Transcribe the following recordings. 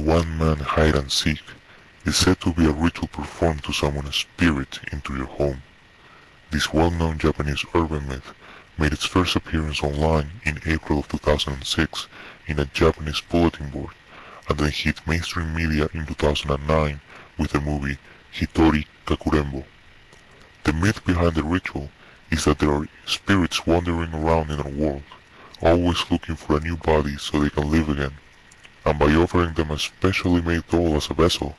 one-man hide-and-seek is said to be a ritual performed to summon a spirit into your home. This well-known Japanese urban myth made its first appearance online in April of 2006 in a Japanese bulletin board, and then hit mainstream media in 2009 with the movie Hitori Kakurembo. The myth behind the ritual is that there are spirits wandering around in our world, always looking for a new body so they can live again, and by offering them a specially made doll as a vessel,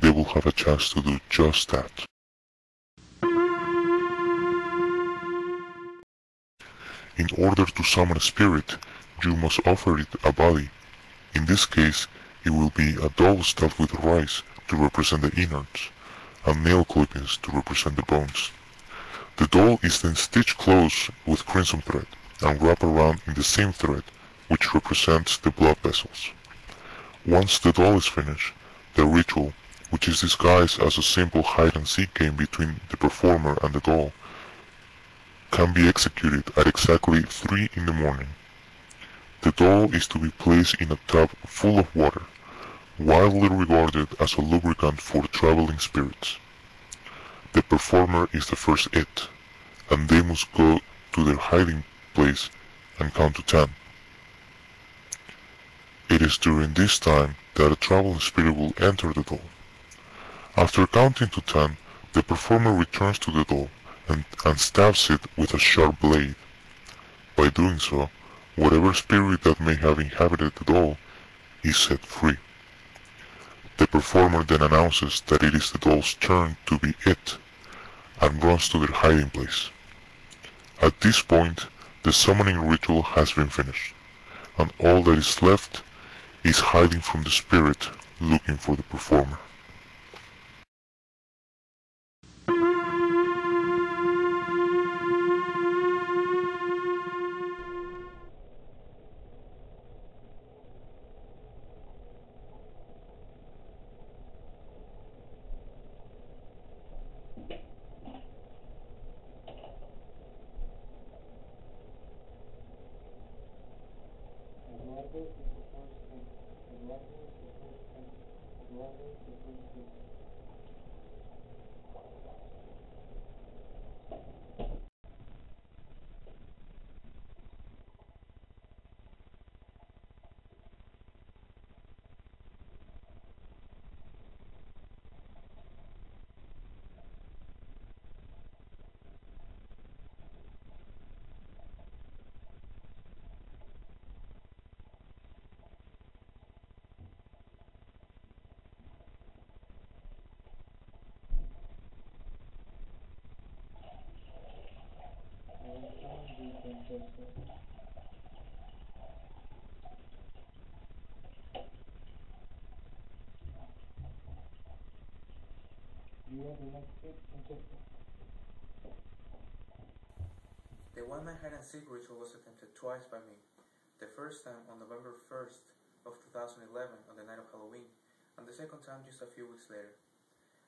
they will have a chance to do just that. In order to summon a spirit, you must offer it a body. In this case, it will be a doll stuffed with rice to represent the innards, and nail clippings to represent the bones. The doll is then stitched close with crimson thread and wrapped around in the same thread, which represents the blood vessels. Once the doll is finished, the ritual, which is disguised as a simple hide-and-seek game between the performer and the doll, can be executed at exactly 3 in the morning. The doll is to be placed in a tub full of water, widely regarded as a lubricant for traveling spirits. The performer is the first it, and they must go to their hiding place and count to 10. It is during this time that a traveling spirit will enter the doll. After counting to 10, the performer returns to the doll and stabs it with a sharp blade. By doing so, whatever spirit that may have inhabited the doll is set free. The performer then announces that it is the doll's turn to be it, and runs to their hiding place. At this point, the summoning ritual has been finished, and all that is left is hiding from the spirit looking for the performer. The one-man hide-and-seek ritual was attempted twice by me. The first time on November 1st of 2011 on the night of Halloween, and the second time just a few weeks later.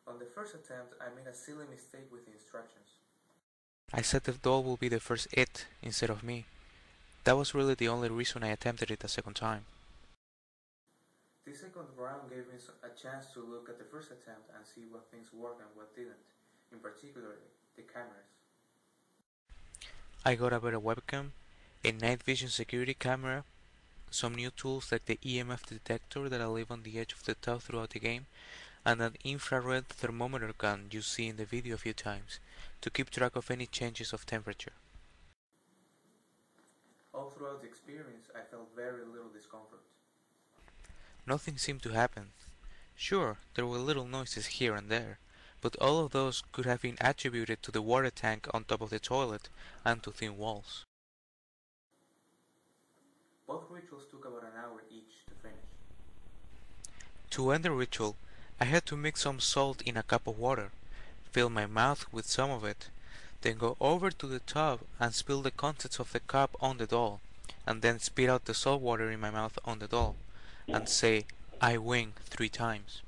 On the first attempt, I made a silly mistake with the instructions. I said the doll will be the first it instead of me. That was really the only reason I attempted it a second time. This second round gave me a chance to look at the first attempt and see what things worked and what didn't, in particular the cameras. I got a better webcam, a night vision security camera, some new tools like the EMF detector that I leave on the edge of the tub throughout the game, and an infrared thermometer gun you see in the video a few times, to keep track of any changes of temperature. All throughout the experience, I felt very little discomfort. Nothing seemed to happen. Sure, there were little noises here and there, but all of those could have been attributed to the water tank on top of the toilet and to thin walls. Both rituals took about an hour each to finish. To end the ritual, I had to mix some salt in a cup of water, fill my mouth with some of it, then go over to the tub and spill the contents of the cup on the doll, and then spit out the salt water in my mouth on the doll, and say, "I win" 3 times.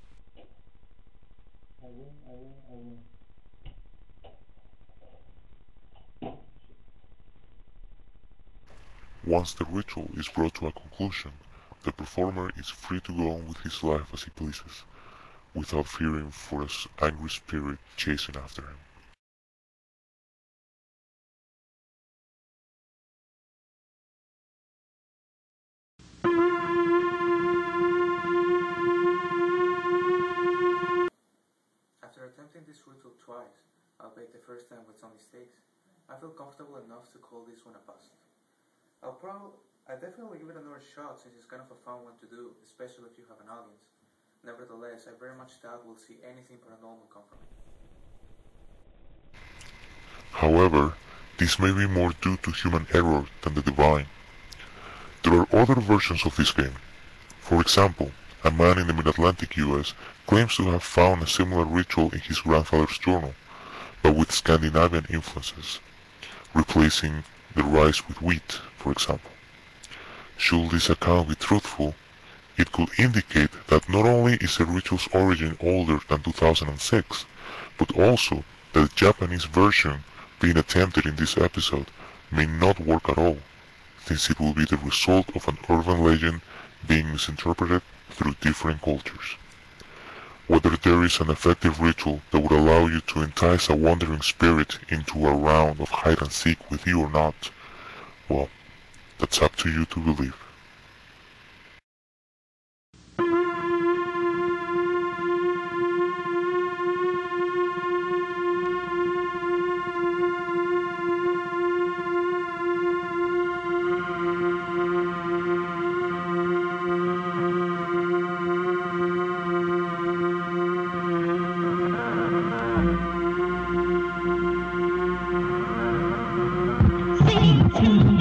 Once the ritual is brought to a conclusion, the performer is free to go on with his life as he pleases, without fearing for an angry spirit chasing after him. After attempting this ritual twice, albeit the first time with some mistakes, I feel comfortable enough to call this one a bust. I definitely give it another shot since it's kind of a fun one to do, especially if you have an audience. Nevertheless, I very much doubt we'll see anything paranormal come from it. However, this may be more due to human error than the divine. There are other versions of this game. For example, a man in the mid-Atlantic US claims to have found a similar ritual in his grandfather's journal, but with Scandinavian influences, replacing the rice with wheat, for example. Should this account be truthful, it could indicate that not only is the ritual's origin older than 2006, but also that the Japanese version being attempted in this episode may not work at all, since it will be the result of an urban legend being misinterpreted through different cultures. Whether there is an effective ritual that would allow you to entice a wandering spirit into a round of hide and seek with you or not, well, that's up to you to believe. Stay tuned.